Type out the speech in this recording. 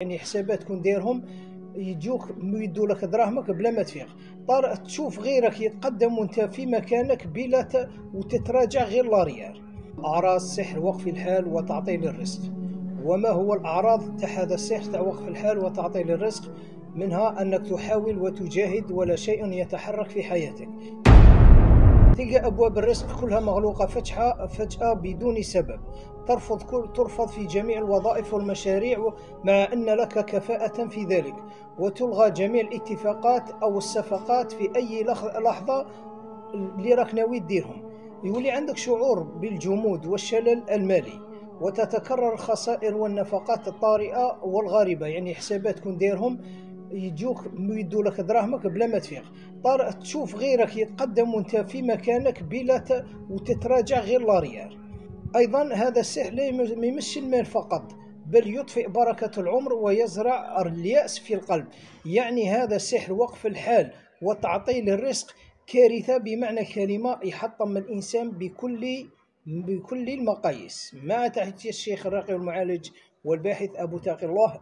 يعني حسابات كون دايرهم يجوك يدوا لك دراهمك بلا ما تفيق. تشوف غيرك يتقدم وانت في مكانك بلا وتتراجع غير لاريال. اعراض السحر وقف الحال وتعطيل الرزق. وما هو الاعراض تاع هذا السحر تاع وقف الحال وتعطيل الرزق؟ منها انك تحاول وتجاهد ولا شيء يتحرك في حياتك. تلقى أبواب الرزق كلها مغلوقة فجأة بدون سبب. ترفض في جميع الوظائف والمشاريع مع أن لك كفاءة في ذلك، وتلغى جميع الاتفاقات أو الصفقات في أي لحظة اللي راك ناوي ديرهم. يولي عندك شعور بالجمود والشلل المالي، وتتكرر الخسائر والنفقات الطارئة والغريبة. يعني حسابات كون دايرهم يجوك يدوا لك دراهمك بلا ما تفيق. تشوف غيرك يتقدم وانت في مكانك بلا وتتراجع غير لاريال. ايضا هذا السحر ما يمشي المال فقط، بل يطفئ بركة العمر ويزرع اليأس في القلب. يعني هذا السحر وقف الحال وتعطيل الرزق كارثة بمعنى كلمة، يحطم الإنسان بكل المقاييس. مع تحية الشيخ الراقي والمعالج والباحث أبو تقي الله